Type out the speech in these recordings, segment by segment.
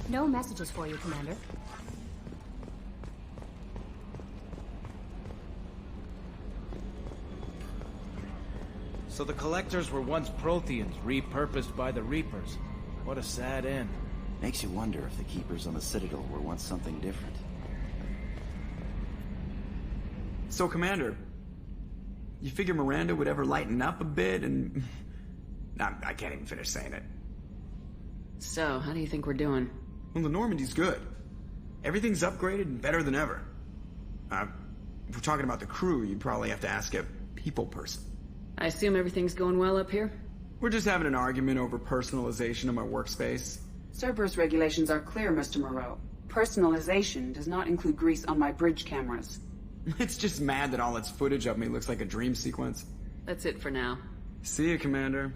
No messages for you, Commander. So the Collectors were once Protheans, repurposed by the Reapers. What a sad end. Makes you wonder if the Keepers on the Citadel were once something different. So, Commander, you figure Miranda would ever lighten up a bit and... I can't even finish saying it. So, how do you think we're doing? Well, the Normandy's good. Everything's upgraded and better than ever. If we're talking about the crew, you'd probably have to ask a people person. I assume everything's going well up here? We're just having an argument over personalization of my workspace. Cerberus regulations are clear, Mr. Moreau. Personalization does not include grease on my bridge cameras. It's just mad that all its footage of me looks like a dream sequence. That's it for now. See you, Commander.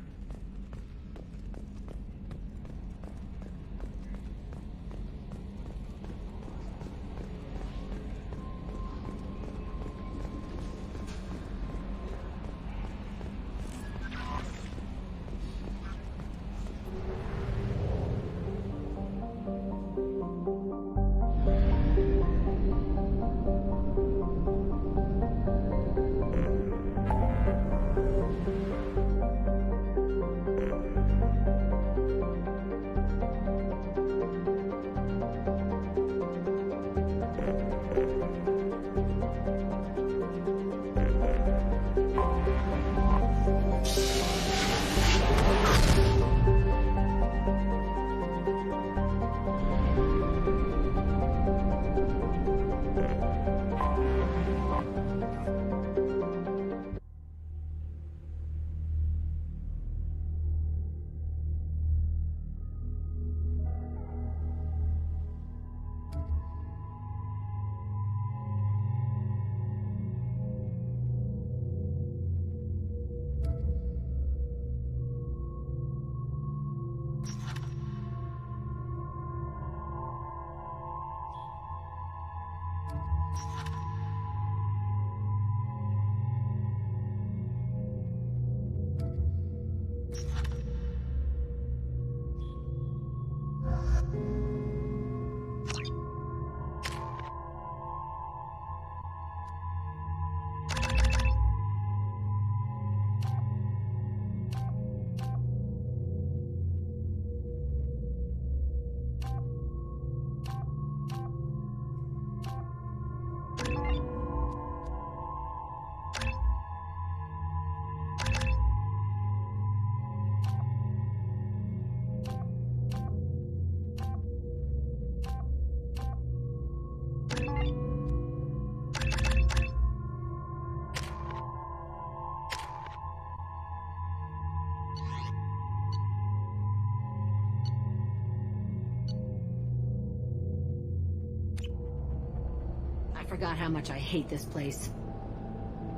I forgot how much I hate this place.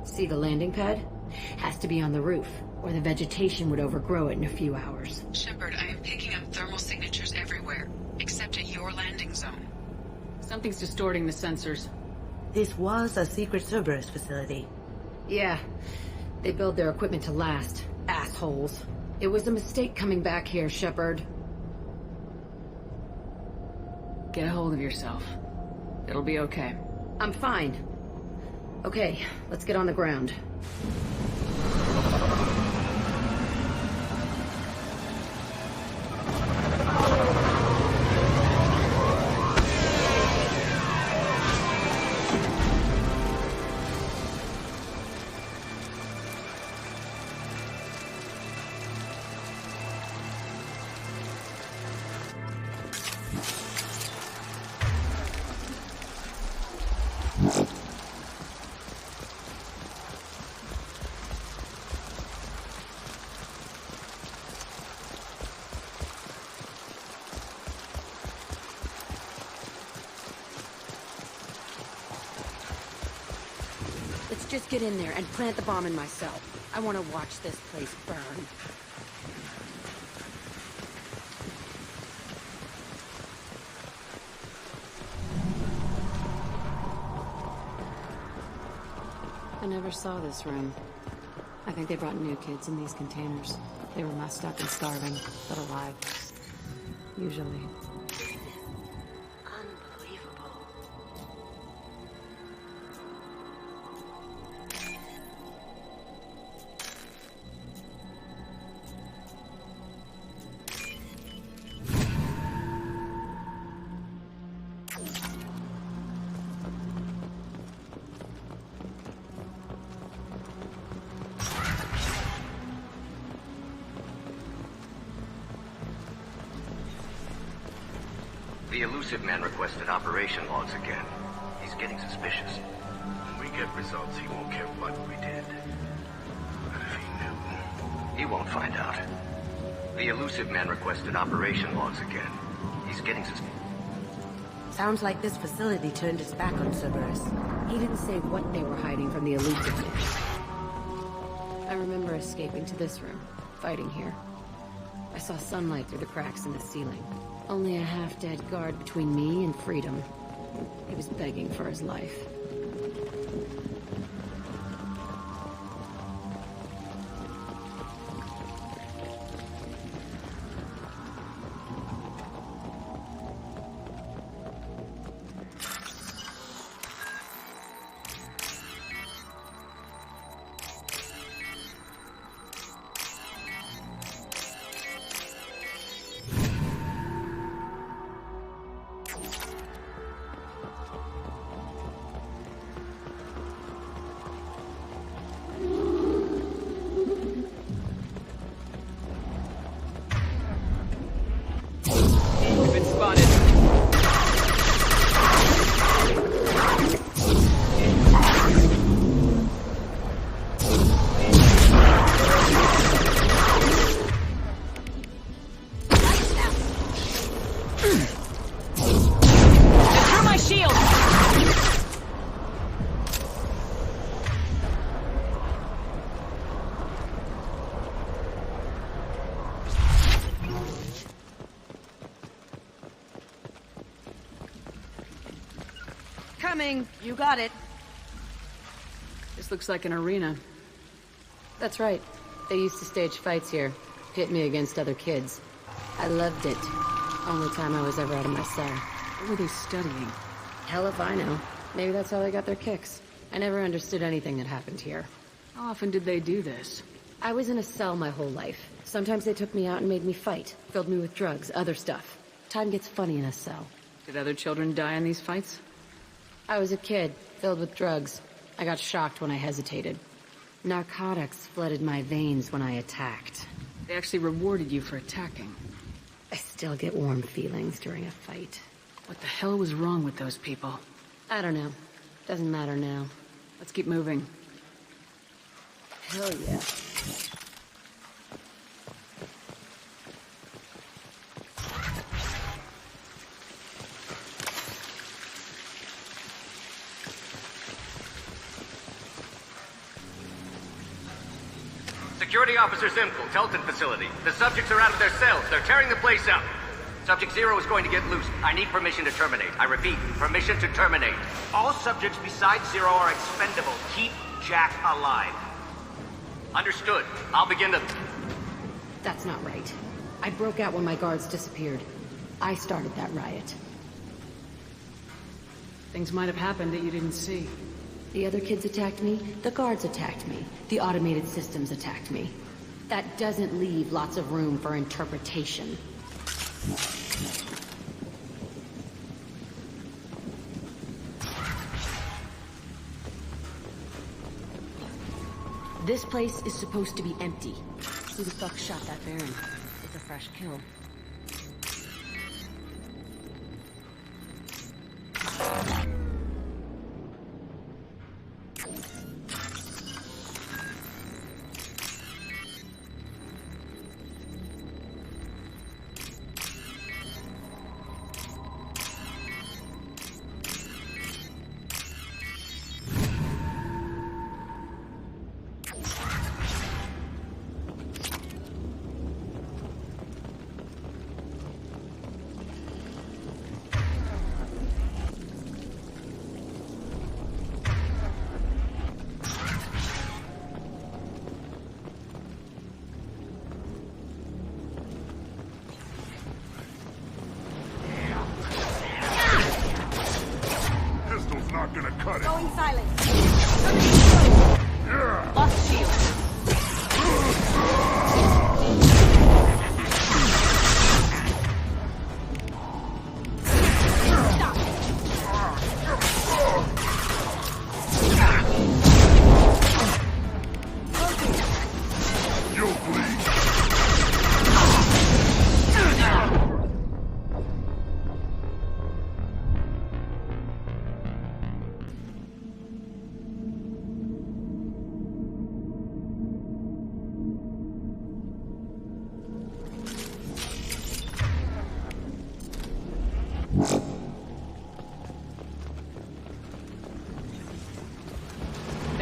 See the landing pad? Has to be on the roof, or the vegetation would overgrow it in a few hours. Shepard, I am picking up thermal signatures everywhere, except at your landing zone. Something's distorting the sensors. This was a secret Cerberus facility. Yeah, they build their equipment to last. Assholes. It was a mistake coming back here, Shepard. Get a hold of yourself. It'll be okay. I'm fine. Okay, let's get on the ground. Let's just get in there and plant the bomb in myself. I want to watch this place burn. I never saw this room. I think they brought new kids in these containers. They were messed up and starving, but alive. Usually. The elusive man requested operation logs again. He's getting suspicious. When we get results, he won't care what we did. But if he knew... He won't find out. The elusive man requested operation logs again. He's getting suspicious. Sounds like this facility turned its back on Cerberus. He didn't say what they were hiding from the elusive man. I remember escaping to this room, fighting here. I saw sunlight through the cracks in the ceiling. Only a half-dead guard between me and freedom. He was begging for his life. Coming. You got it. This looks like an arena. That's right. They used to stage fights here. Pit me against other kids. I loved it. Only time I was ever out of my cell. What were they studying? Hell if I know. Maybe that's how they got their kicks. I never understood anything that happened here. How often did they do this? I was in a cell my whole life. Sometimes they took me out and made me fight. Filled me with drugs, other stuff. Time gets funny in a cell. Did other children die in these fights? I was a kid, filled with drugs. I got shocked when I hesitated. Narcotics flooded my veins when I attacked. They actually rewarded you for attacking. I still get warm feelings during a fight. What the hell was wrong with those people? I don't know. Doesn't matter now. Let's keep moving. Hell yeah. Security Officer Zimkel, Telton facility. The subjects are out of their cells. They're tearing the place up. Subject Zero is going to get loose. I need permission to terminate. I repeat, permission to terminate. All subjects besides Zero are expendable. Keep Jack alive. Understood. I'll begin to... That's not right. I broke out when my guards disappeared. I started that riot. Things might have happened that you didn't see. The other kids attacked me, the guards attacked me, the automated systems attacked me. That doesn't leave lots of room for interpretation. This place is supposed to be empty. Who the fuck shot that Baron? It's a fresh kill.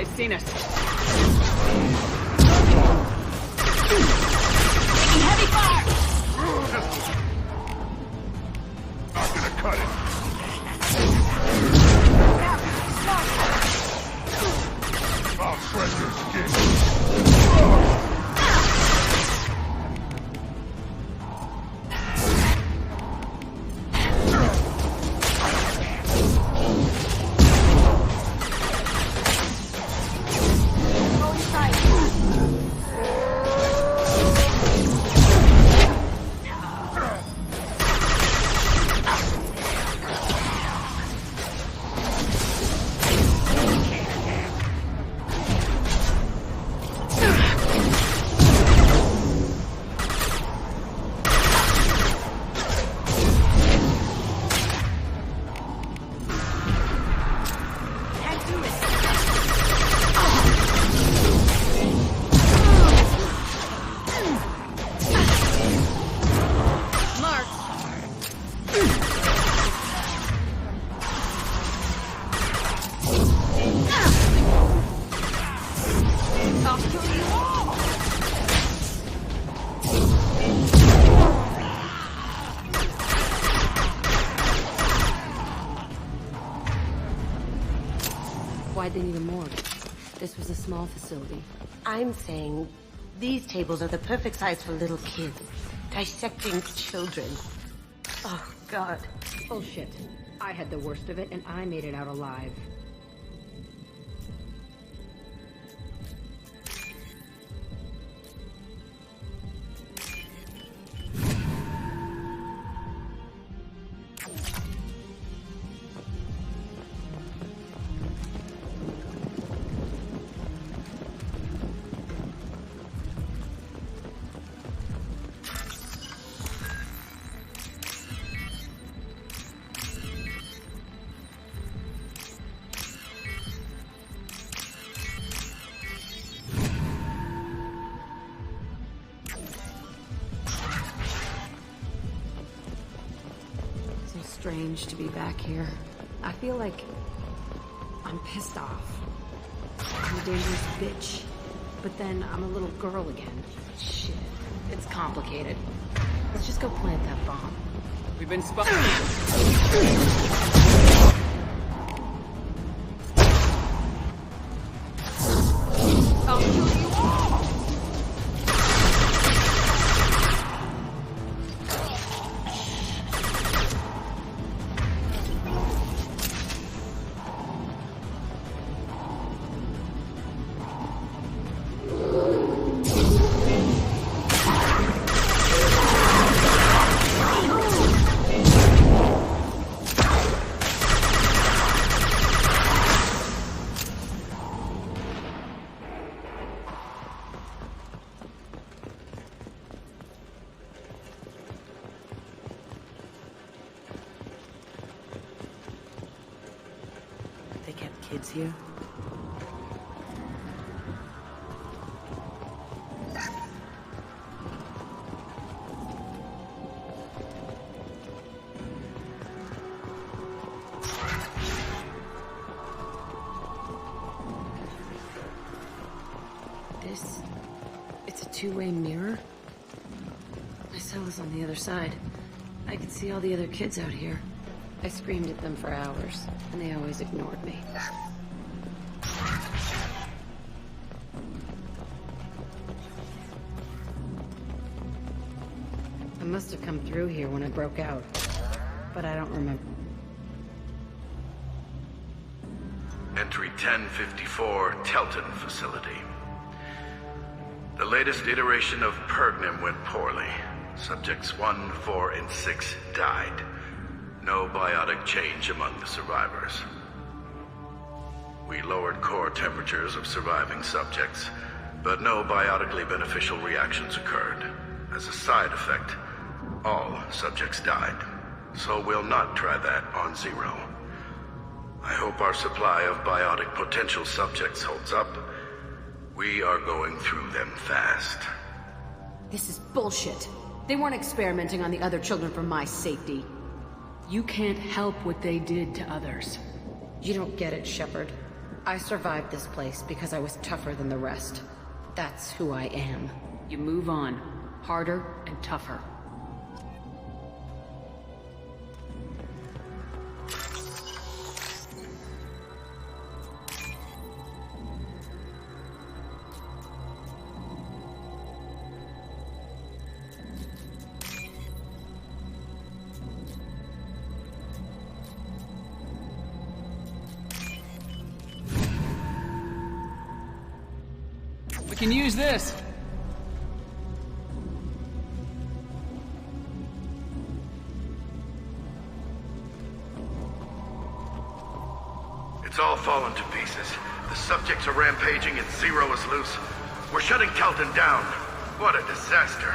They've seen us. Heavy fire! Not gonna cut it. I'll shred your skin. Why'd they need a morgue? This was a small facility. I'm saying these tables are the perfect size for little kids. Dissecting children. Oh, God. Bullshit. I had the worst of it, and I made it out alive. Strange to be back here. I feel like I'm pissed off. I'm a dangerous bitch. But then I'm a little girl again. Shit. It's complicated. Let's just go plant that bomb. We've been spotted. I'll kill you all! They kept kids here? It's a two-way mirror? My cell is on the other side. I could see all the other kids out here. I screamed at them for hours, and they always ignored me. I must have come through here when I broke out, but I don't remember. Entry 1054, Telton Facility. The latest iteration of Pergnum went poorly. Subjects 1, 4, and 6 died. No biotic change among the survivors. We lowered core temperatures of surviving subjects, but no biotically beneficial reactions occurred. As a side effect, all subjects died. So we'll not try that on Zero. I hope our supply of biotic potential subjects holds up. We are going through them fast. This is bullshit. They weren't experimenting on the other children for my safety. You can't help what they did to others. You don't get it, Shepard. I survived this place because I was tougher than the rest. That's who I am. You move on. Harder and tougher. We can use this. It's all fallen to pieces. The subjects are rampaging and Zero is loose. We're shutting Kelton down. What a disaster.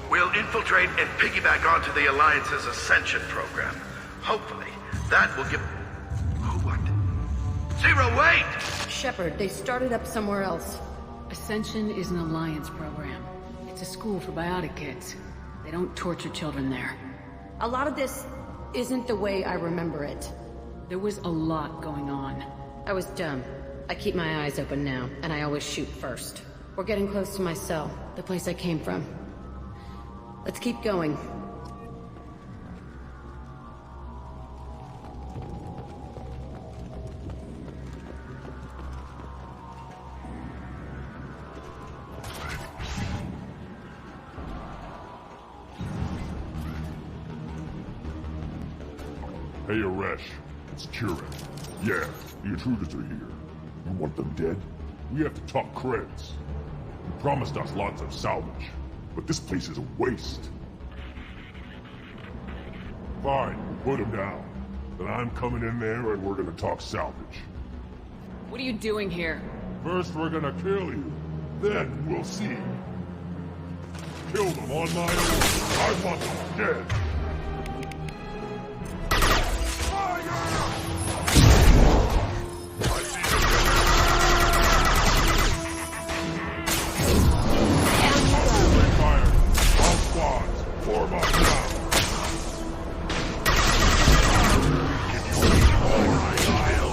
We'll infiltrate and piggyback onto the Alliance's Ascension program. Hopefully, that will give... Oh, what? Zero, wait! Shepard, they started up somewhere else. Ascension is an Alliance program. It's a school for biotic kids. They don't torture children there. A lot of this isn't the way I remember it. There was a lot going on. I was dumb. I keep my eyes open now, and I always shoot first. We're getting close to my cell, the place I came from. Let's keep going. Hey, Aresh. It's Kieran. Yeah, the intruders are here. You want them dead? We have to talk creds. You promised us lots of salvage, but this place is a waste. Fine, put them down. Then I'm coming in there and we're gonna talk salvage. What are you doing here? First we're gonna kill you, then we'll see. Kill them on my own. I want them dead. Form up now! I'll you!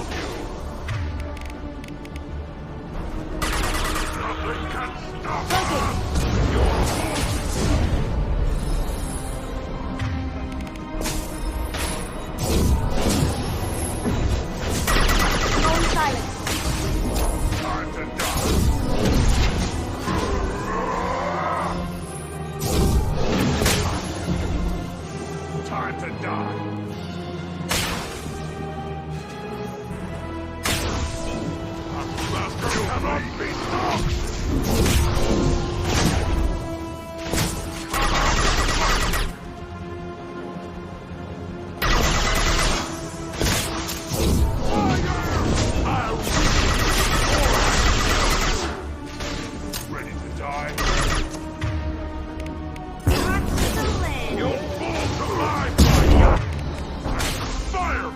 Nothing can stop us! Time to die! Time to die. You cannot be stopped! Ready to die? You'll fall to my fire! Fire!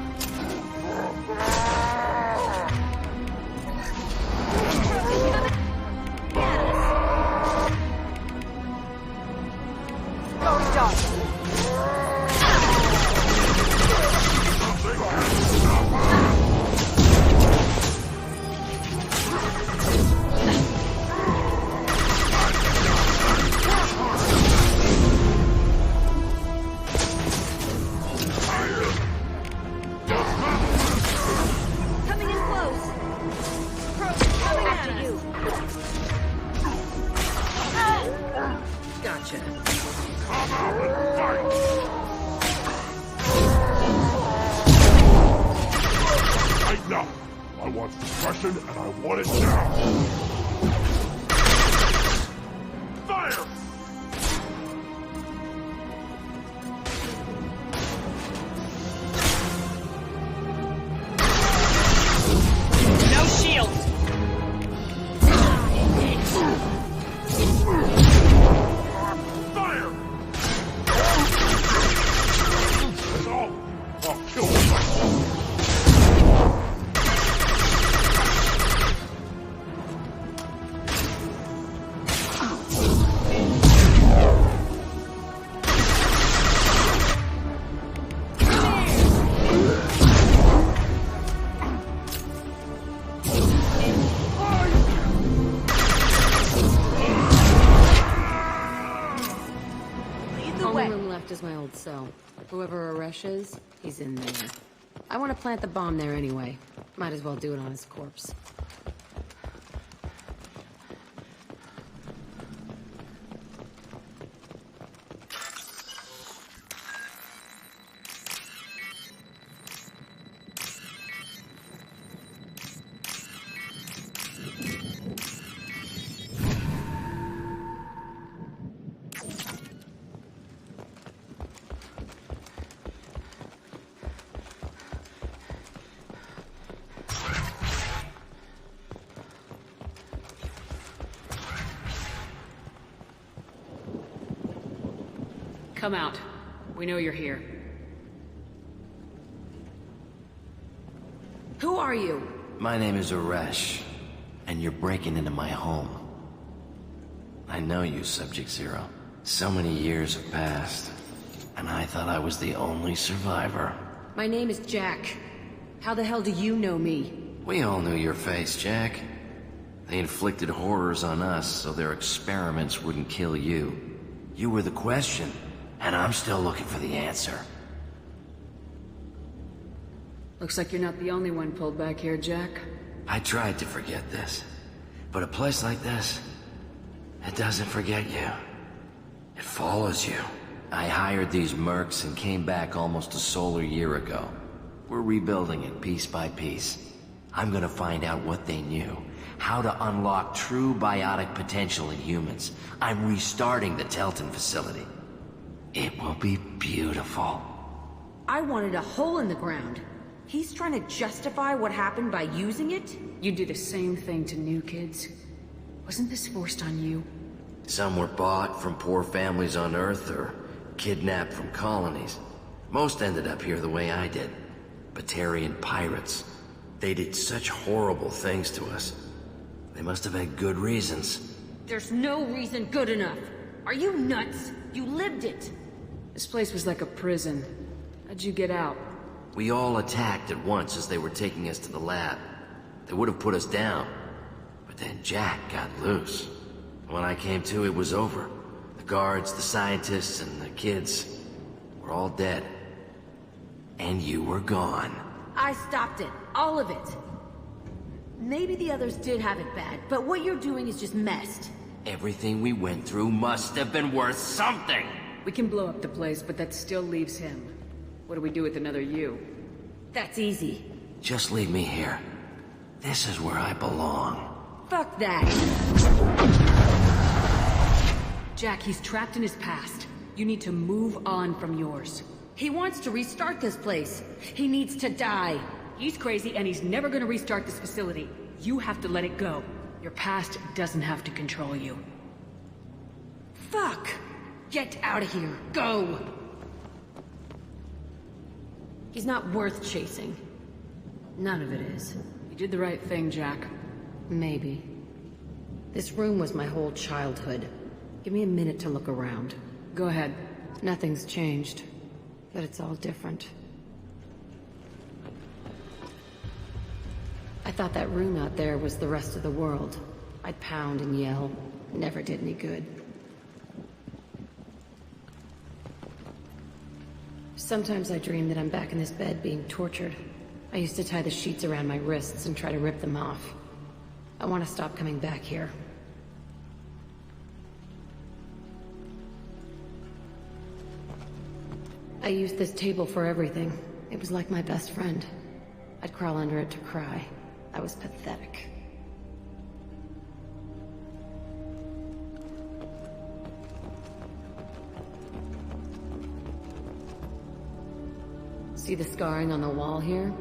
And I want it now! Fire! No shield! Fire! That's all! I'll kill myself! is my old cell. Whoever Aresh is, he's in there. I want to plant the bomb there anyway. Might as well do it on his corpse. Come out. We know you're here. Who are you? My name is Aresh, and you're breaking into my home. I know you, Subject Zero. So many years have passed, and I thought I was the only survivor. My name is Jack. How the hell do you know me? We all knew your face, Jack. They inflicted horrors on us so their experiments wouldn't kill you. You were the question, and I'm still looking for the answer. Looks like you're not the only one pulled back here, Jack. I tried to forget this, but a place like this, it doesn't forget you. It follows you. I hired these mercs and came back almost a solar year ago. We're rebuilding it piece by piece. I'm gonna find out what they knew, how to unlock true biotic potential in humans. I'm restarting the Telton facility. It will be beautiful. I wanted a hole in the ground. He's trying to justify what happened by using it? You do the same thing to new kids. Wasn't this forced on you? Some were bought from poor families on Earth or kidnapped from colonies. Most ended up here the way I did. Batarian pirates. They did such horrible things to us. They must have had good reasons. There's no reason good enough. Are you nuts? You lived it. This place was like a prison. How'd you get out? We all attacked at once as they were taking us to the lab. They would have put us down. But then Jack got loose. When I came to, it was over. The guards, the scientists, and the kids were all dead. And you were gone. I stopped it. All of it. Maybe the others did have it bad, but what you're doing is just messed. Everything we went through must have been worth something! We can blow up the place, but that still leaves him. What do we do with another you? That's easy. Just leave me here. This is where I belong. Fuck that! Jack, he's trapped in his past. You need to move on from yours. He wants to restart this place. He needs to die. He's crazy and he's never gonna restart this facility. You have to let it go. Your past doesn't have to control you. Fuck! Get out of here. Go! He's not worth chasing. None of it is. You did the right thing, Jack. Maybe. This room was my whole childhood. Give me a minute to look around. Go ahead. Nothing's changed, but it's all different. I thought that room out there was the rest of the world. I'd pound and yell. Never did any good. Sometimes I dream that I'm back in this bed being tortured. I used to tie the sheets around my wrists and try to rip them off. I want to stop coming back here. I used this table for everything. It was like my best friend. I'd crawl under it to cry. I was pathetic. See the scarring on the wall here?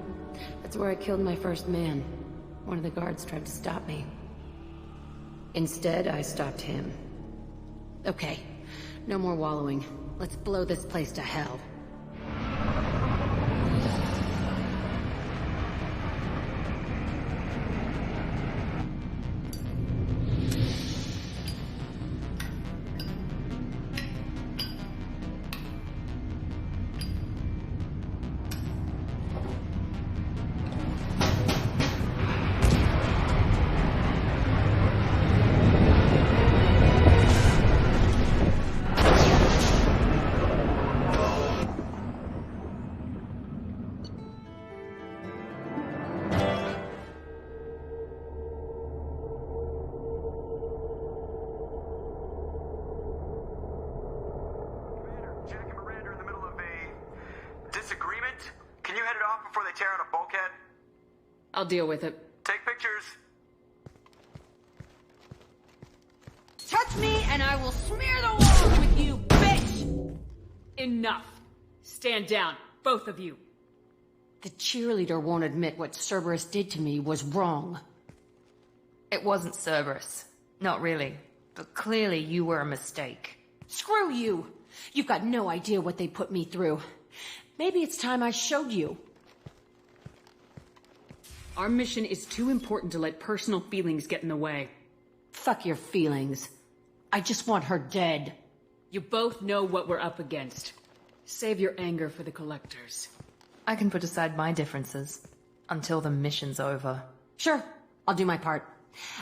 That's where I killed my first man. One of the guards tried to stop me. Instead, I stopped him. Okay, no more wallowing. Let's blow this place to hell. I'll deal with it. Take pictures. Touch me and I will smear the walls with you, bitch! Enough. Stand down, both of you. The cheerleader won't admit what Cerberus did to me was wrong. It wasn't Cerberus. Not really. But clearly you were a mistake. Screw you! You've got no idea what they put me through. Maybe it's time I showed you. Our mission is too important to let personal feelings get in the way. Fuck your feelings. I just want her dead. You both know what we're up against. Save your anger for the collectors. I can put aside my differences. Until the mission's over. Sure, I'll do my part.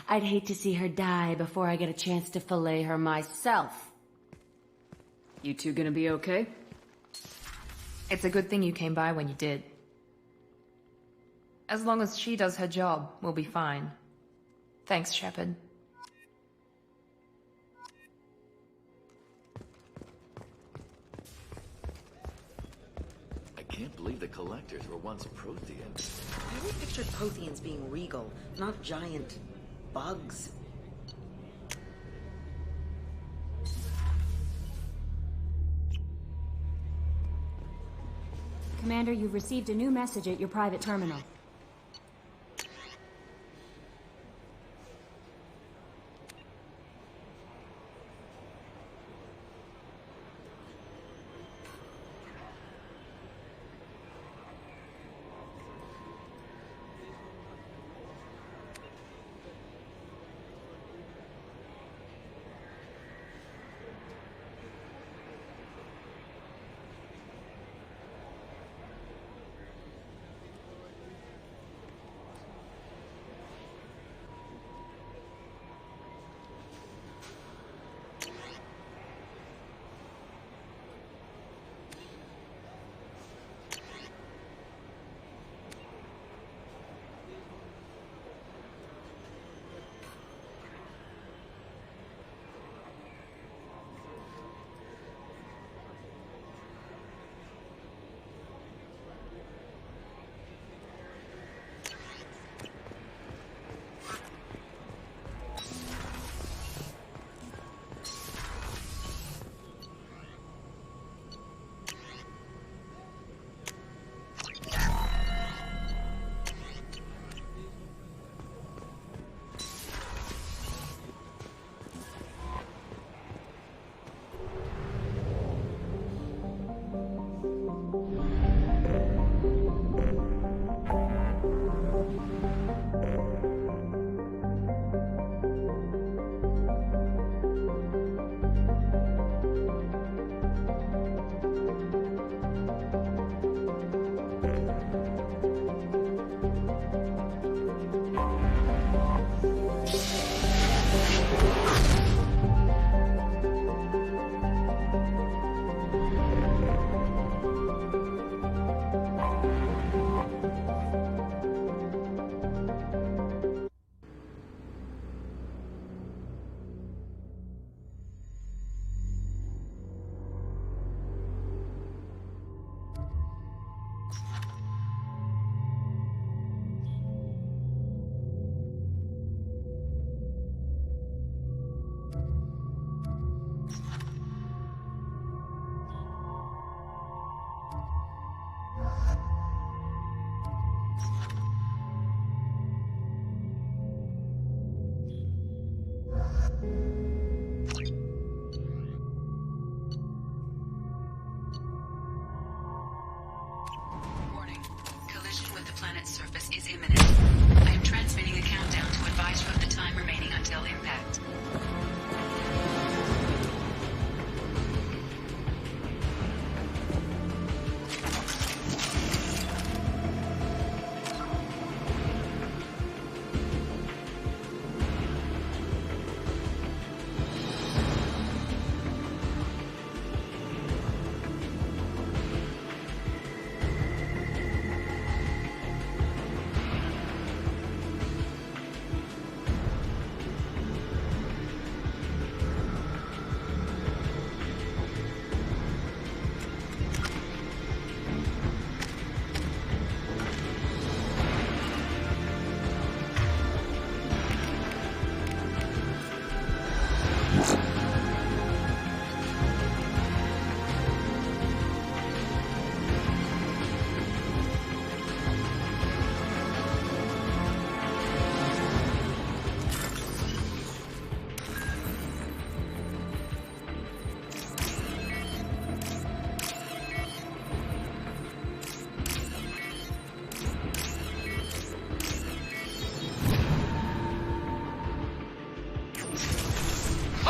I'd hate to see her die before I get a chance to fillet her myself. You two gonna be okay? It's a good thing you came by when you did. As long as she does her job, we'll be fine. Thanks, Shepard. I can't believe the collectors were once Protheans. I always pictured Protheans being regal, not giant bugs. Commander, you've received a new message at your private terminal. planet's surface is imminent. I am transmitting a countdown to advise you of the time remaining until impact.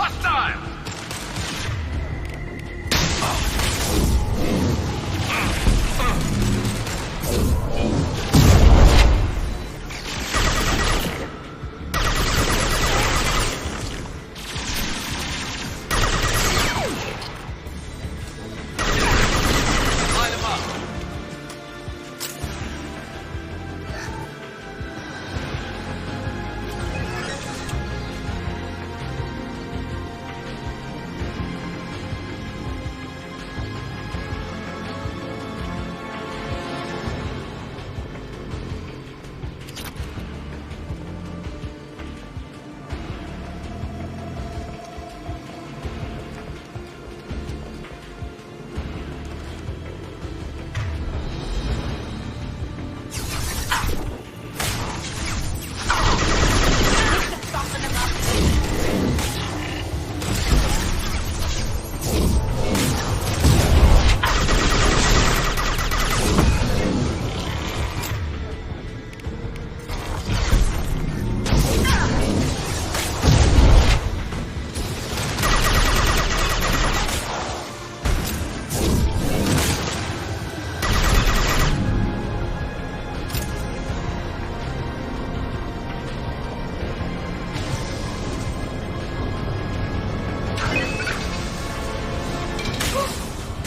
Hostile!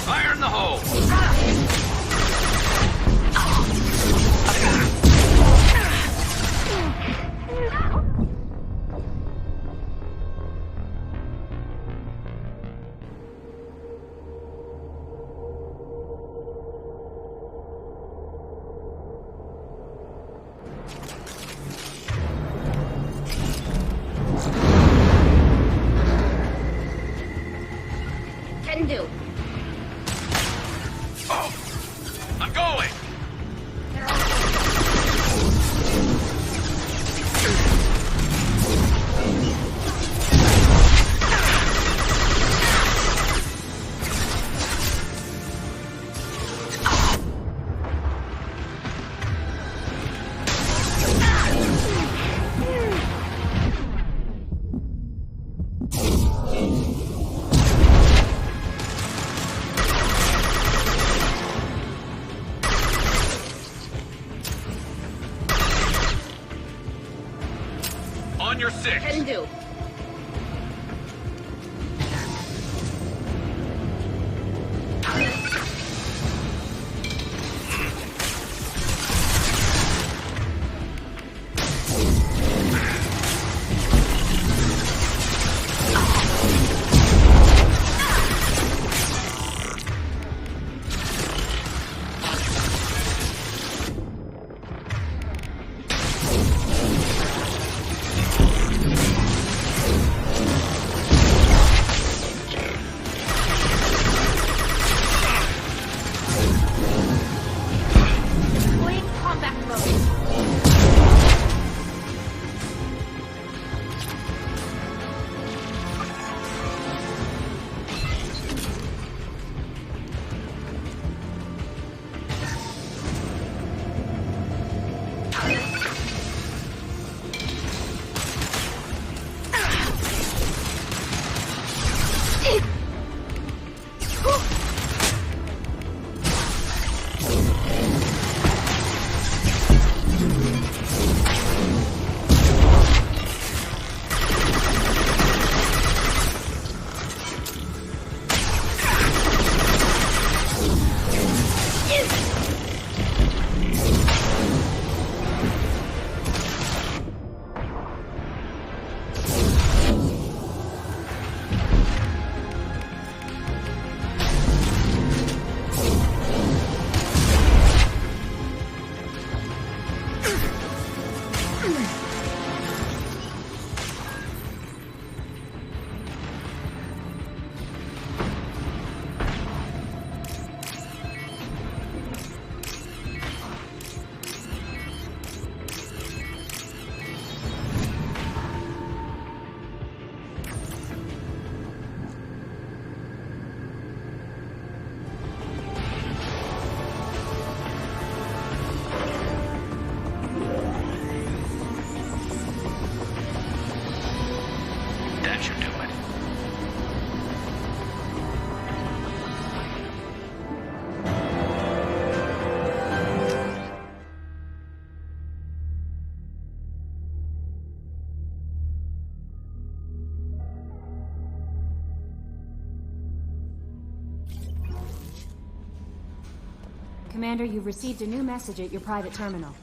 Fire in the hole! Can do. I'm going! On your six! Can do. That should do it. Commander, you've received a new message at your private terminal.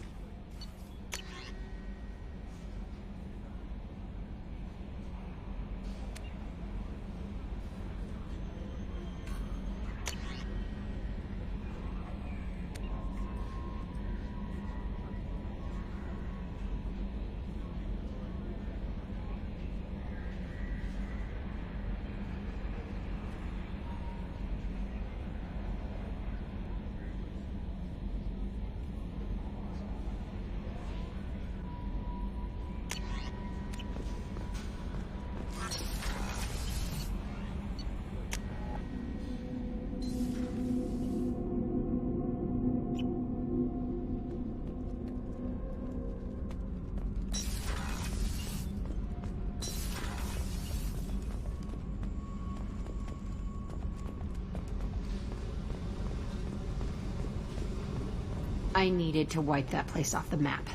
I needed to wipe that place off the map.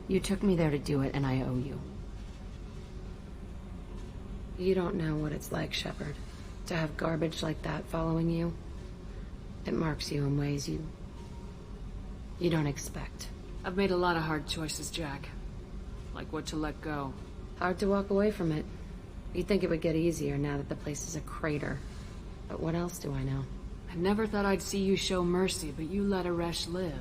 You took me there to do it, and I owe you. You don't know what it's like, Shepard, to have garbage like that following you. It marks you in ways you don't expect. I've made a lot of hard choices, Jack. Like what to let go. Hard to walk away from it. You'd think it would get easier now that the place is a crater. But what else do I know? I never thought I'd see you show mercy, but you let Aresh live.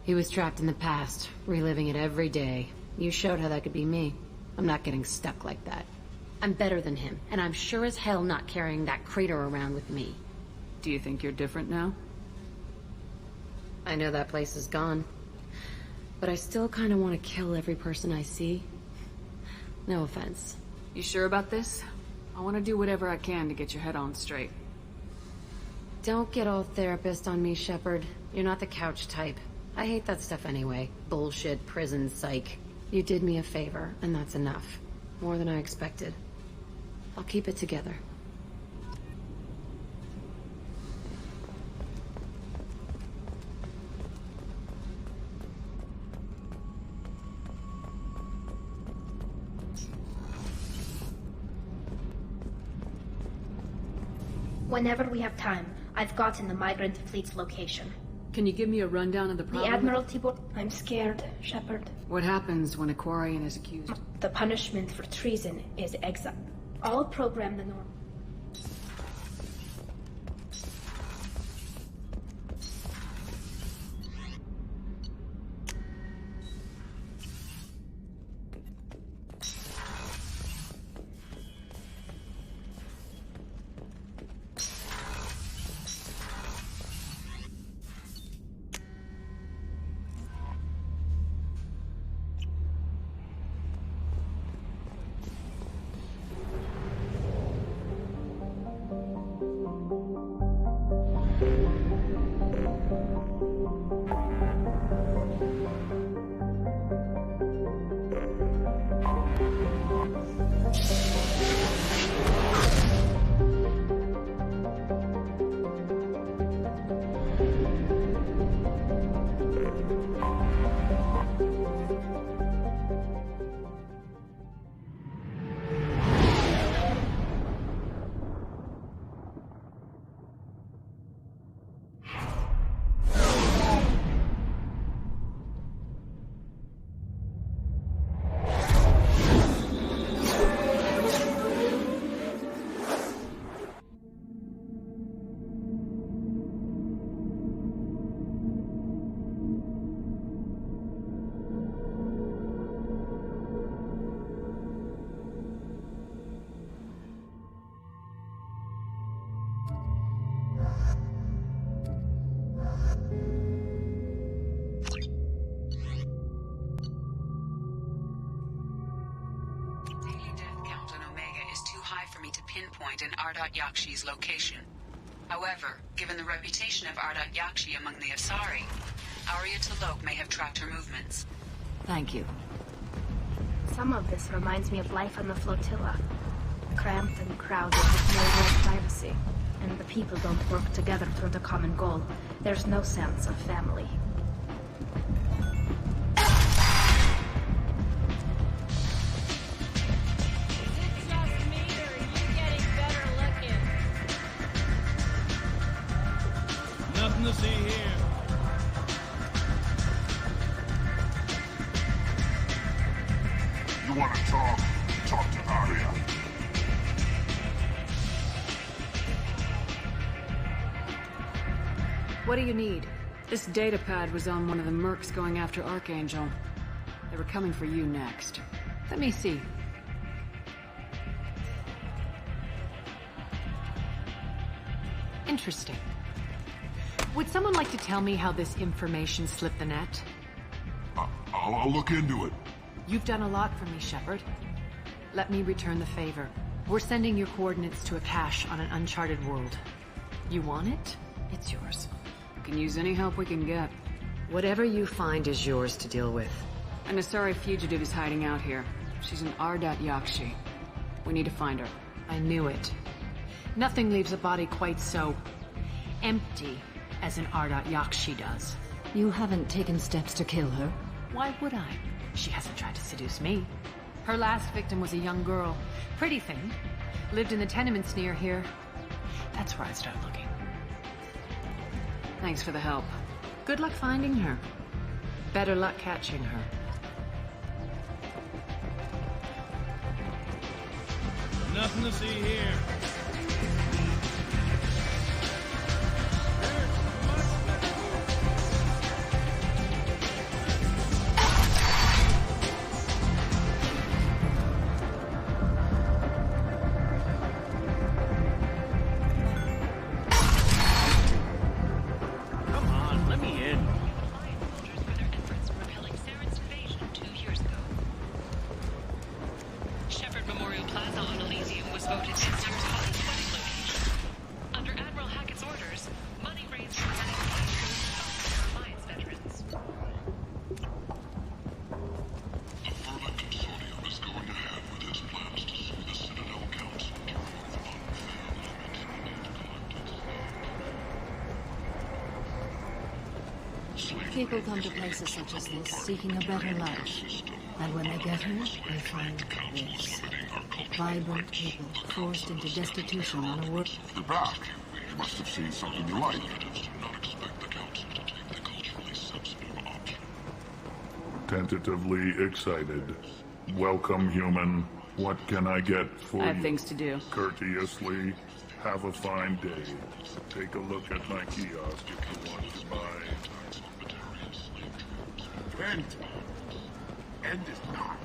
He was trapped in the past, reliving it every day. You showed how that could be me. I'm not getting stuck like that. I'm better than him, and I'm sure as hell not carrying that crater around with me. Do you think you're different now? I know that place is gone. But I still kind of want to kill every person I see. No offense. You sure about this? I want to do whatever I can to get your head on straight. Don't get all therapist on me, Shepard. You're not the couch type. I hate that stuff anyway. Bullshit, prison, psych. You did me a favor, and that's enough. More than I expected. I'll keep it together. Whenever we have time, I've gotten the migrant fleet's location. Can you give me a rundown of the problem? The Admiralty board. I'm scared, Shepard. What happens when a Quarian is accused? The punishment for treason is exile. I'll program the norm. In Ardat-Yakshi's location. However, given the reputation of Ardat-Yakshi among the Asari, Arya T'Loak may have tracked her movements. Thank you. Some of this reminds me of life on the flotilla. Cramped and crowded with no real privacy. And the people don't work together toward a common goal. There's no sense of family. Nothing to see here. You want to talk? Talk to Arya. What do you need? This data pad was on one of the mercs going after Archangel. They were coming for you next. Let me see. Interesting. Would someone like to tell me how this information slipped the net? I'll look into it. You've done a lot for me, Shepard. Let me return the favor. We're sending your coordinates to a cache on an uncharted world. You want it? It's yours. We can use any help we can get. Whatever you find is yours to deal with. An Asari fugitive is hiding out here. She's an Ardat-Yakshi. We need to find her. I knew it. Nothing leaves a body quite so empty as an Ardat-Yakshi does. You haven't taken steps to kill her? Why would I? She hasn't tried to seduce me. Her last victim was a young girl. Pretty thing. Lived in the tenements near here. That's where I'd start looking. Thanks for the help. Good luck finding her. Better luck catching her. Nothing to see here. People come to places such as this seeking a better life. And when they get here, they find this. Vibrant people forced into destitution on a world. You're back. You must have seen something you like. Tentatively excited. Welcome, human. What can I get for you? I have things to do. Courteously, have a fine day. Take a look at my kiosk if you want to buy. End. End is not.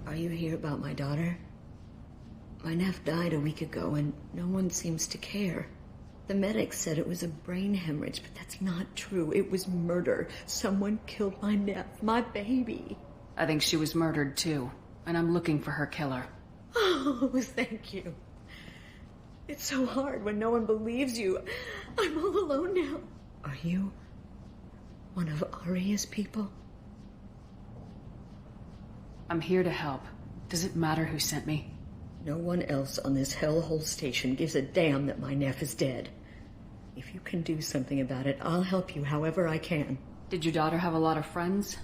Are you here about my daughter? My nephew died a week ago and no one seems to care. The medics said it was a brain hemorrhage, but that's not true. It was murder. Someone killed my nephew, my baby. I think she was murdered too, and I'm looking for her killer. Oh, thank you. It's so hard when no one believes you. I'm all alone now. Are you one of Arya's people? I'm here to help. Does it matter who sent me? No one else on this hellhole station gives a damn that my nephew is dead. If you can do something about it, I'll help you however I can. Did your daughter have a lot of friends?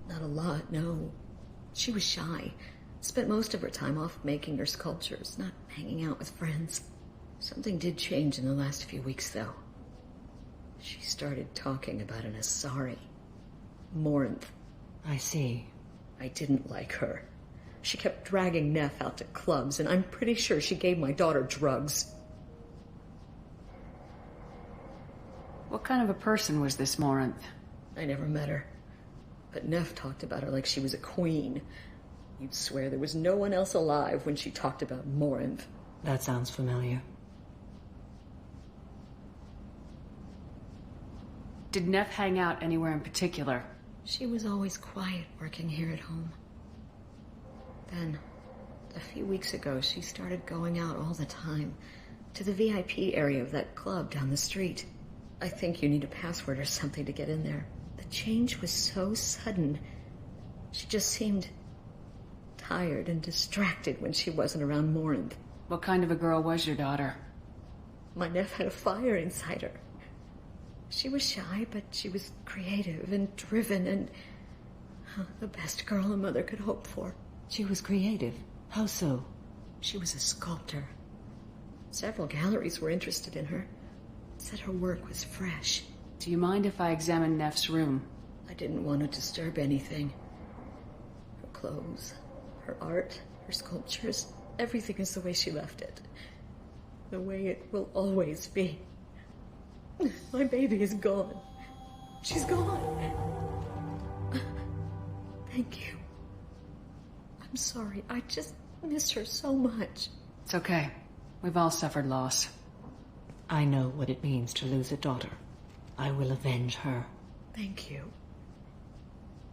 Not a lot, no. She was shy. Spent most of her time off making her sculptures, not hanging out with friends. Something did change in the last few weeks, though. She started talking about an Asari. Morinth. I see. I didn't like her. She kept dragging Neff out to clubs, and I'm pretty sure she gave my daughter drugs. What kind of a person was this Morinth? I never met her. But Neff talked about her like she was a queen. You'd swear there was no one else alive when she talked about Morinth. That sounds familiar. Did Neff hang out anywhere in particular? She was always quiet working here at home. Then, a few weeks ago, she started going out all the time. To the VIP area of that club down the street. I think you need a password or something to get in there. The change was so sudden. She just seemed tired and distracted when she wasn't around Morinth. What kind of a girl was your daughter? My nephew had a fire inside her. She was shy, but she was creative and driven and the best girl a mother could hope for. She was creative. How so? She was a sculptor. Several galleries were interested in her. Said her work was fresh. Do you mind if I examine Neff's room? I didn't want to disturb anything. Her clothes, her art, her sculptures, everything is the way she left it. The way it will always be. My baby is gone. She's gone. Thank you. I'm sorry. I just miss her so much. It's okay. We've all suffered loss. I know what it means to lose a daughter. I will avenge her. Thank you.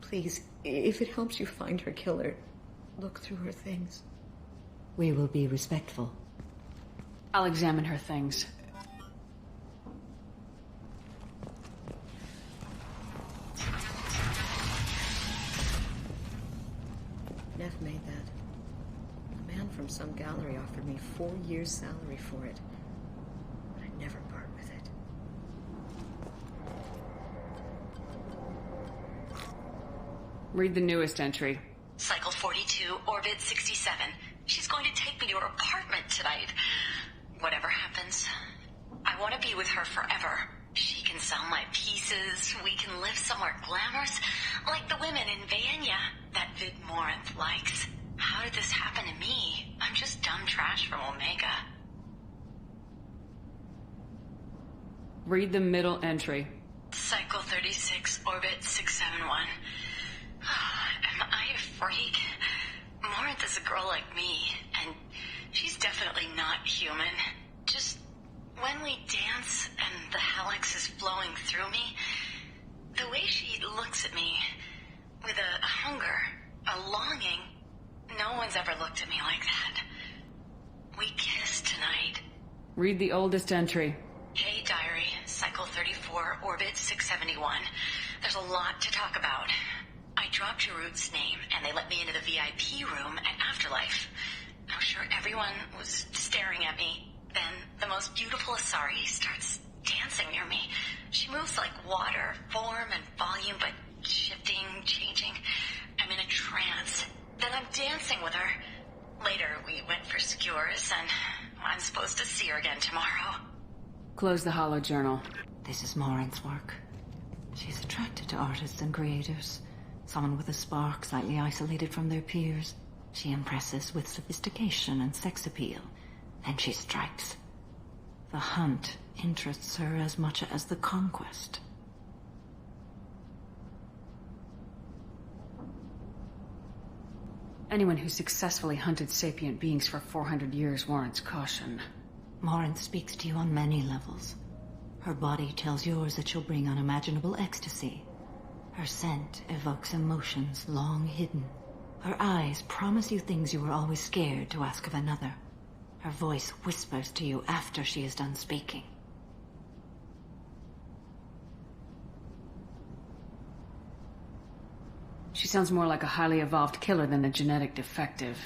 Please, if it helps you find her killer, look through her things. We will be respectful. I'll examine her things. Neff made that. A man from some gallery offered me 4 years' salary for it. But I'd never part with it. Read the newest entry. Cycle 42, Orbit 67. She's going to take me to her apartment tonight. Whatever happens, I want to be with her forever. She can sell my pieces. We can live somewhere glamorous, like the women in Vanya that Vid Morinth likes. How did this happen to me? I'm just dumb trash from Omega. Read the middle entry. Cycle 36, Orbit 671. Am I a freak? Morinth is a girl like me, and she's definitely not human. Just when we dance and the helix is flowing through me, the way she looks at me with a hunger, a longing, no one's ever looked at me like that. We kissed tonight. Read the oldest entry. Hey, diary, Cycle 34, Orbit 671. There's a lot to talk about. I dropped Jarut's name, and they let me into the VIP room at Afterlife. I'm sure everyone was staring at me. Then the most beautiful Asari starts dancing near me. She moves like water, form and volume, but shifting, changing. I'm in a trance. Then I'm dancing with her. Later, we went for skewers, and I'm supposed to see her again tomorrow. Close the hollow journal. This is Morinth's work. She's attracted to artists and creators. Someone with a spark, slightly isolated from their peers. She impresses with sophistication and sex appeal. And she strikes. The hunt interests her as much as the conquest. Anyone who successfully hunted sapient beings for 400 years warrants caution. Morinth speaks to you on many levels. Her body tells yours that she'll bring unimaginable ecstasy. Her scent evokes emotions long hidden. Her eyes promise you things you were always scared to ask of another. Her voice whispers to you after she is done speaking. She sounds more like a highly evolved killer than a genetic defective.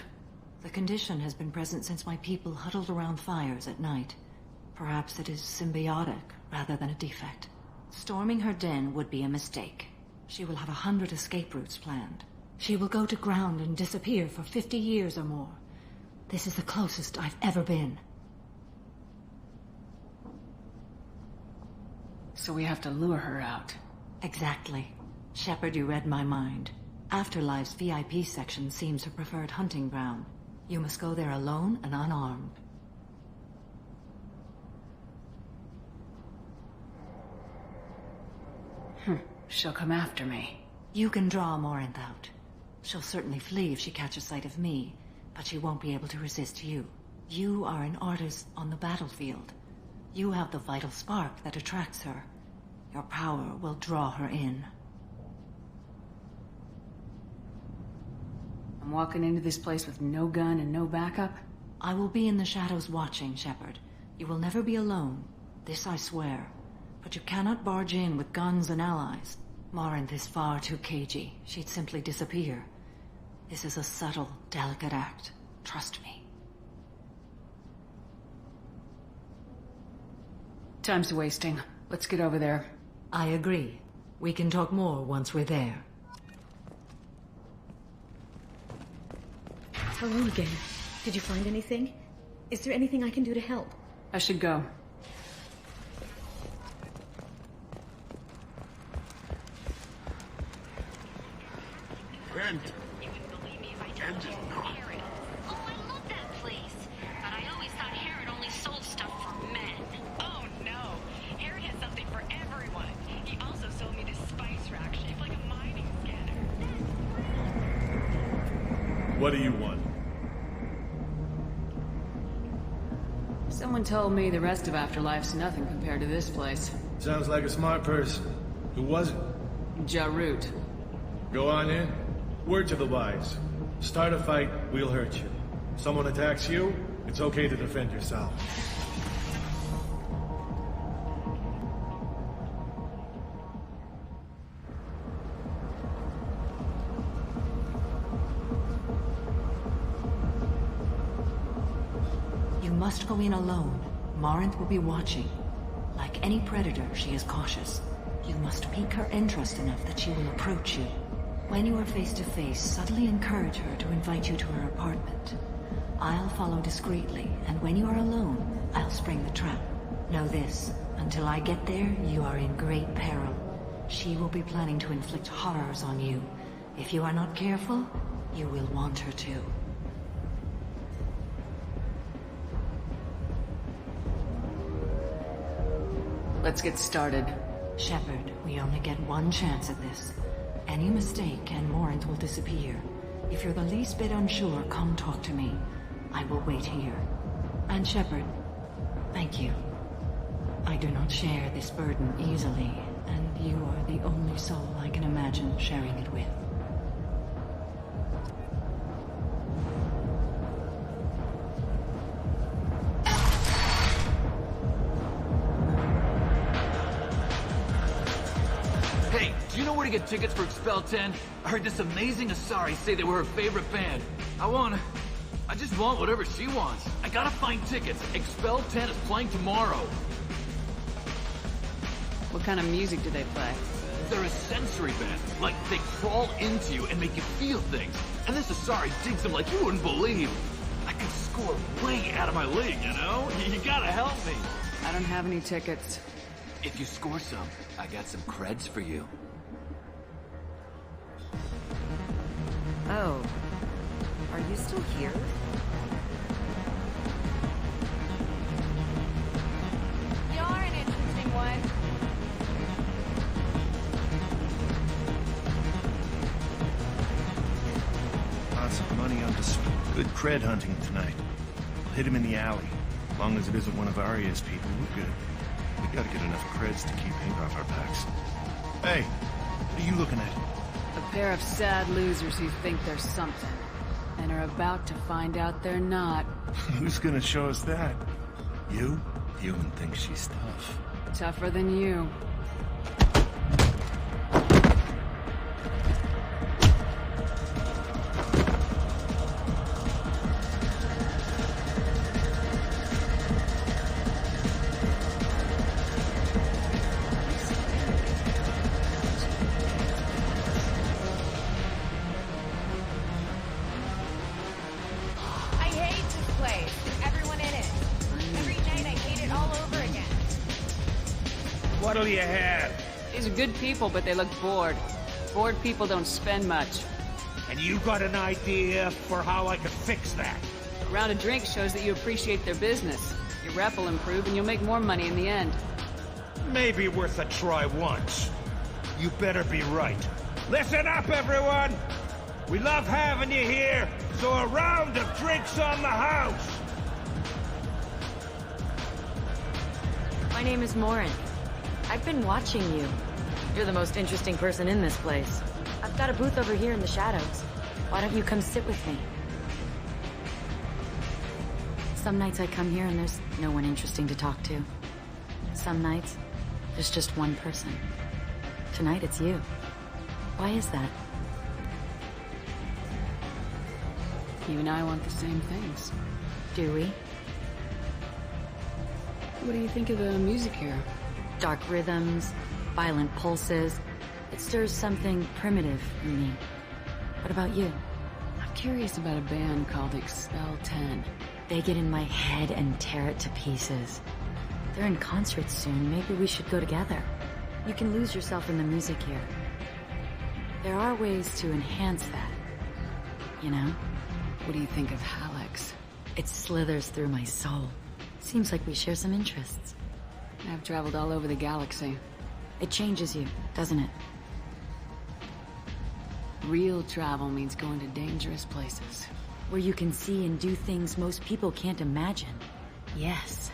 The condition has been present since my people huddled around fires at night. Perhaps it is symbiotic rather than a defect. Storming her den would be a mistake. She will have 100 escape routes planned. She will go to ground and disappear for 50 years or more. This is the closest I've ever been. So we have to lure her out. Exactly. Shepard, you read my mind. Afterlife's VIP section seems her preferred hunting ground. You must go there alone and unarmed. She'll come after me. You can draw Morinth out. She'll certainly flee if she catches sight of me, but she won't be able to resist you. You are an artist on the battlefield. You have the vital spark that attracts her. Your power will draw her in. I'm walking into this place with no gun and no backup? I will be in the shadows watching, Shepard. You will never be alone. This I swear. But you cannot barge in with guns and allies. Morinth is far too cagey. She'd simply disappear. This is a subtle, delicate act. Trust me. Time's wasting. Let's get over there. I agree. We can talk more once we're there. Hello again. Did you find anything? Is there anything I can do to help? I should go. Kent! You wouldn't believe me if I told you. Herod. Oh, I love that place. But I always thought Herod only sold stuff for men. Oh, no. Herod has something for everyone. He also sold me this spice rack shaped like a mining scanner. What do you want? Someone told me the rest of Afterlife's nothing compared to this place. Sounds like a smart person. Who was it? Jarut. Go on in. Word to the wise. Start a fight, we'll hurt you. Someone attacks you, it's okay to defend yourself. You must go in alone. Morinth will be watching. Like any predator, she is cautious. You must pique her interest enough that she will approach you. When you are face to face, subtly encourage her to invite you to her apartment. I'll follow discreetly, and when you are alone, I'll spring the trap. Know this, until I get there, you are in great peril. She will be planning to inflict horrors on you. If you are not careful, you will want her to. Let's get started. Shepard, we only get one chance at this. Any mistake and Morinth will disappear. If you're the least bit unsure, come talk to me. I will wait here. And Shepard, thank you. I do not share this burden easily, and you are the only soul I can imagine sharing it with. Hey, do you know where to get tickets for Expel 10? I heard this amazing Asari say they were her favorite band. I just want whatever she wants. I gotta find tickets. Expel 10 is playing tomorrow. What kind of music do they play? They're a sensory band. Like, they crawl into you and make you feel things. And this Asari digs them like you wouldn't believe. I could score way out of my league, you know? You gotta help me. I don't have any tickets. If you score some, I got some creds for you. Oh. Are you still here? You're an interesting one. Lots of money on display. Good cred hunting tonight. We'll hit him in the alley. As long as it isn't one of Arya's people, we're good. We gotta get enough creds to keep paint off our backs. Hey, what are you looking at? A pair of sad losers who think they're something, and are about to find out they're not. Who's gonna show us that? You? Human thinks she's tough. Tougher than you. What'll you have? These are good people, but they look bored. Bored people don't spend much. And you got an idea for how I could fix that? A round of drinks shows that you appreciate their business. Your rep will improve and you'll make more money in the end. Maybe worth a try once. You better be right. Listen up, everyone! We love having you here, so a round of drinks on the house! My name is Morinth. I've been watching you. You're the most interesting person in this place. I've got a booth over here in the shadows. Why don't you come sit with me? Some nights I come here and there's no one interesting to talk to. Some nights, there's just one person. Tonight it's you. Why is that? You and I want the same things. Do we? What do you think of the music here? Dark rhythms, violent pulses. It stirs something primitive in me. What about you? curious about a band called Expel 10. They get in my head and tear it to pieces. They're in concert soon. Maybe we should go together. You can lose yourself in the music here. There are ways to enhance that. You know? What do you think of Hallex? It slithers through my soul. Seems like we share some interests. I've traveled all over the galaxy. It changes you, doesn't it? Real travel means going to dangerous places. Where you can see and do things most people can't imagine. Yes.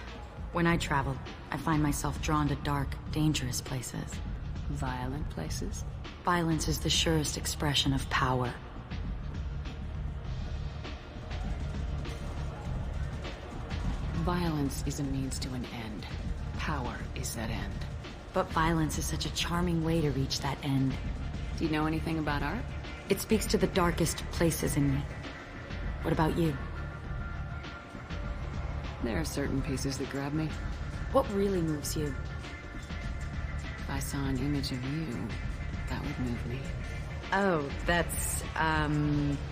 When I travel, I find myself drawn to dark, dangerous places. Violent places? Violence is the surest expression of power. Violence is a means to an end. Power is that end. But violence is such a charming way to reach that end. Do you know anything about art? It speaks to the darkest places in me. What about you? There are certain pieces that grab me. What really moves you? If I saw an image of you, that would move me. Oh, that's,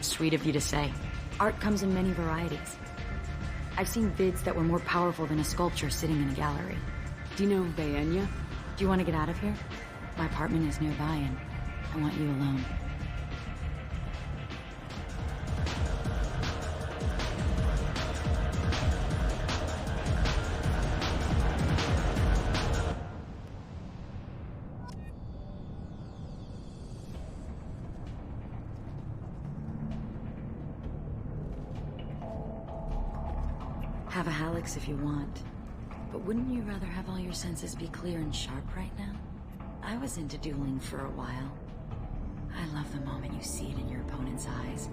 sweet of you to say. Art comes in many varieties. I've seen vids that were more powerful than a sculpture sitting in a gallery. Do you know Vaenya? Do you want to get out of here? My apartment is nearby and I want you alone. Have a Hallex if you want. But wouldn't you rather have all your senses be clear and sharp right now? I was into dueling for a while. I love the moment you see it in your opponent's eyes.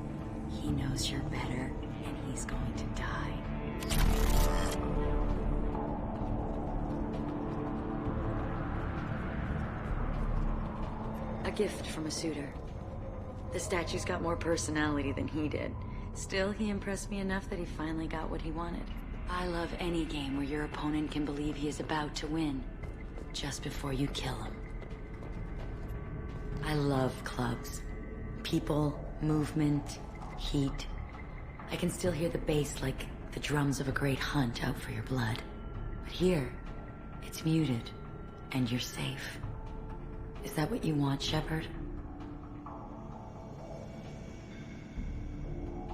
He knows you're better, and he's going to die. A gift from a suitor. The statue's got more personality than he did. Still, he impressed me enough that he finally got what he wanted. I love any game where your opponent can believe he is about to win, just before you kill him. I love clubs. People, movement, heat. I can still hear the bass like the drums of a great hunt out for your blood. But here, it's muted, and you're safe. Is that what you want, Shepard?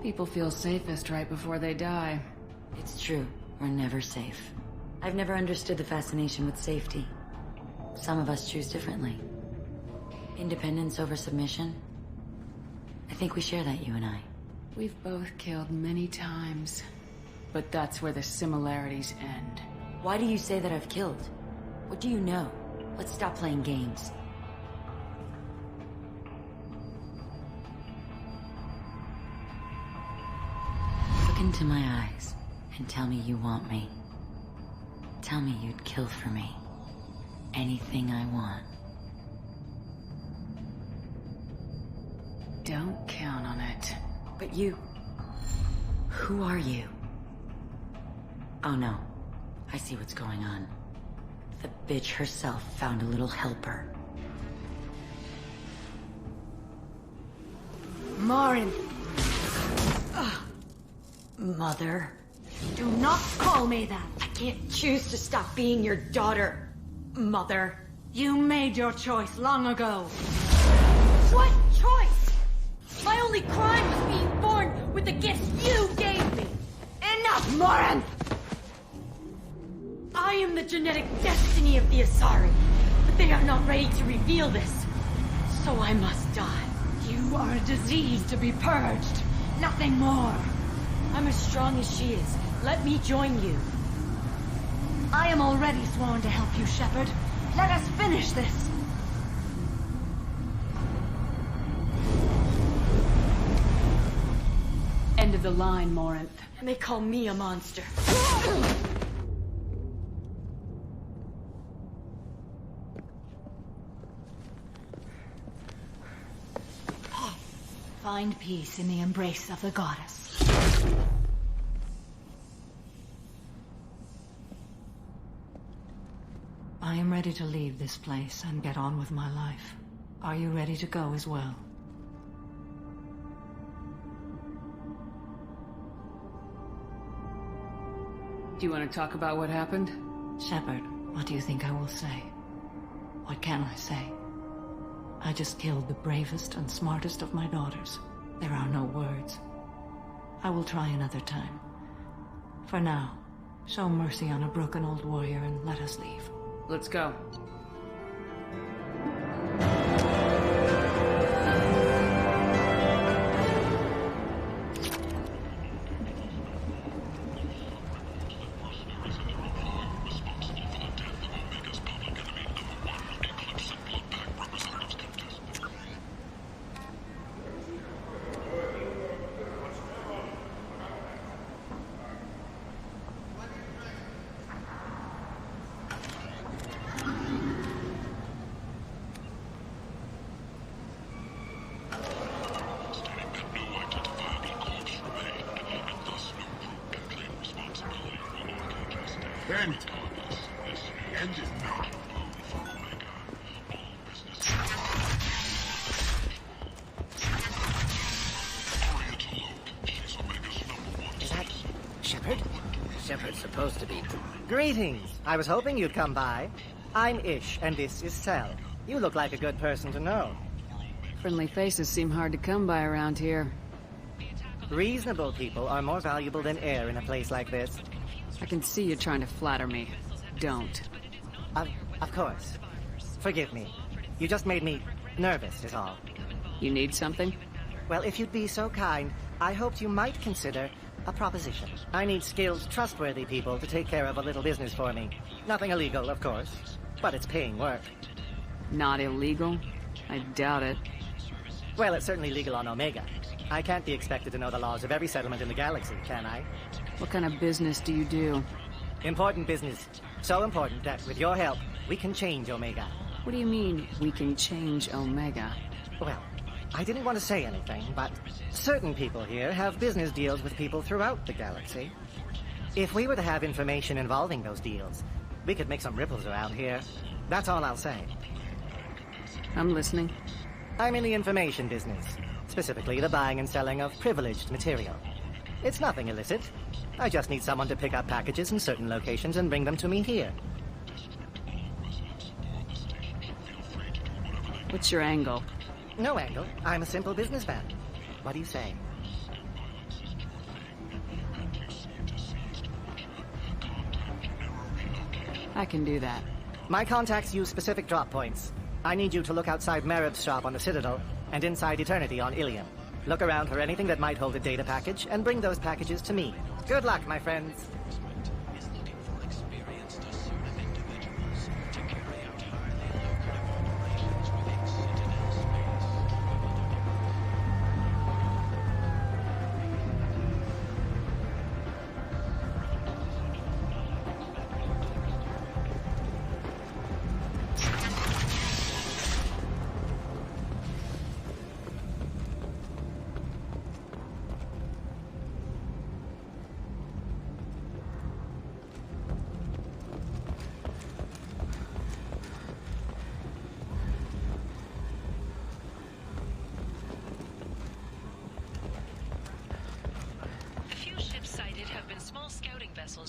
People feel safest right before they die. It's true. We're never safe. I've never understood the fascination with safety. Some of us choose differently. Independence over submission? I think we share that, you and I. We've both killed many times. But that's where the similarities end. Why do you say that I've killed? What do you know? Let's stop playing games. Look into my eyes and tell me you want me. Tell me you'd kill for me. Anything I want. Don't count on it. But you... Who are you? Oh no. I see what's going on. The bitch herself found a little helper. Morin! Mother. Do not call me that! I can't choose to stop being your daughter, Mother. You made your choice long ago. What choice? My only crime was being born with the gifts you gave me. Enough, Morin! I am the genetic destiny of the Asari, but they are not ready to reveal this. So I must die. You are a disease to be purged. Nothing more. I'm as strong as she is. Let me join you. I am already sworn to help you, Shepard. Let us finish this. End of the line, Morinth. And they call me a monster. Find peace in the embrace of the goddess. I am ready to leave this place and get on with my life. Are you ready to go as well? Do you want to talk about what happened? Shepard, what do you think I will say? What can I say? I just killed the bravest and smartest of my daughters. There are no words. I will try another time. For now, show mercy on a broken old warrior and let us leave. Let's go. Ben! End it now. Is that Shepard? Shepard's supposed to be. Greetings. I was hoping you'd come by. I'm Ish, and this is Sel. You look like a good person to know. Friendly faces seem hard to come by around here. Reasonable people are more valuable than air in a place like this. I can see you trying to flatter me. Don't. Of course. Forgive me. You just made me nervous, is all. You need something? Well, if you'd be so kind, I hoped you might consider a proposition. I need skilled, trustworthy people to take care of a little business for me. Nothing illegal, of course, but it's paying work. Not illegal? I doubt it. Well, it's certainly legal on Omega. I can't be expected to know the laws of every settlement in the galaxy, can I? What kind of business do you do? Important business. So important that, with your help, we can change Omega. What do you mean, we can change Omega? Well, I didn't want to say anything, but certain people here have business deals with people throughout the galaxy. If we were to have information involving those deals, we could make some ripples around here. That's all I'll say. I'm listening. I'm in the information business, specifically the buying and selling of privileged material. It's nothing illicit. I just need someone to pick up packages in certain locations and bring them to me here. What's your angle? No angle. I'm a simple businessman. What do you say? I can do that. My contacts use specific drop points. I need you to look outside Merib's shop on the Citadel and inside Eternity on Ilium. Look around for anything that might hold a data package and bring those packages to me. Good luck, my friends.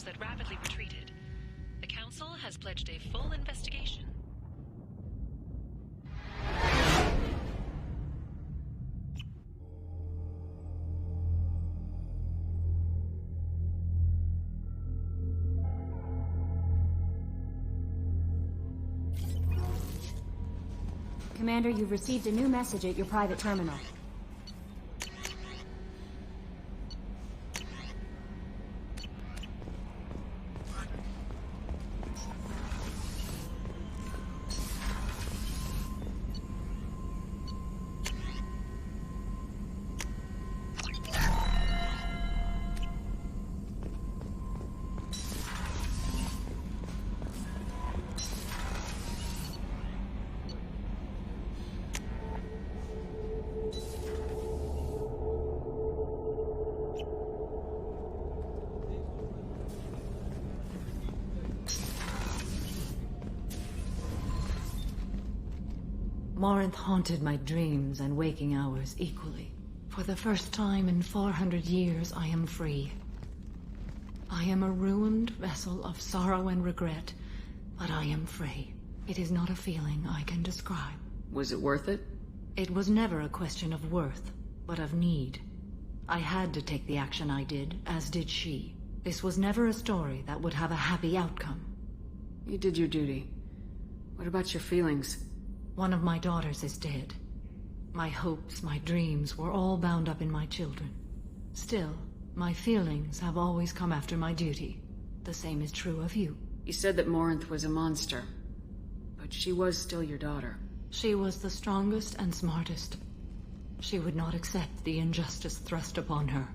That rapidly retreated. The Council has pledged a full investigation. Commander, you've received a new message at your private terminal. Morinth haunted my dreams and waking hours equally. For the first time in 400 years, I am free. I am a ruined vessel of sorrow and regret, but I am free. It is not a feeling I can describe. Was it worth it? It was never a question of worth, but of need. I had to take the action I did, as did she. This was never a story that would have a happy outcome. You did your duty. What about your feelings? One of my daughters is dead. My hopes, my dreams were all bound up in my children. Still, my feelings have always come after my duty. The same is true of you. You said that Morinth was a monster, but she was still your daughter. She was the strongest and smartest. She would not accept the injustice thrust upon her.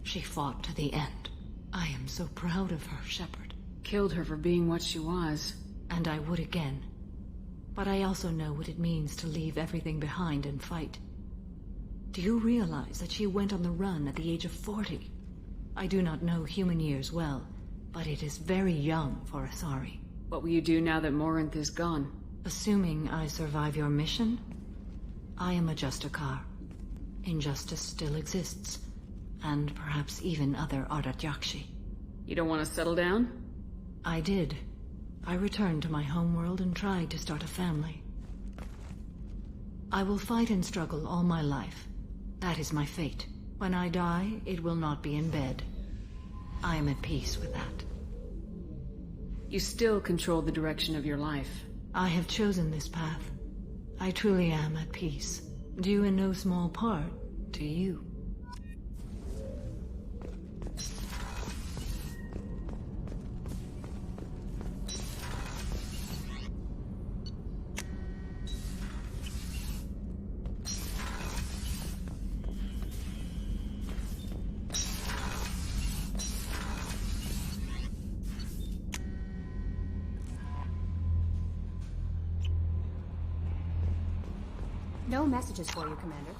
She fought to the end. I am so proud of her, Shepard. Killed her for being what she was. And I would again. But I also know what it means to leave everything behind and fight. Do you realize that she went on the run at the age of 40? I do not know human years well, but it is very young for Asari. What will you do now that Morinth is gone? Assuming I survive your mission, I am a Justicar. Injustice still exists, and perhaps even other Ardat-Yakshi. You don't want to settle down? I did. I returned to my homeworld and tried to start a family. I will fight and struggle all my life. That is my fate. When I die, it will not be in bed. I am at peace with that. You still control the direction of your life. I have chosen this path. I truly am at peace, due in no small part to you. No messages for you, Commander.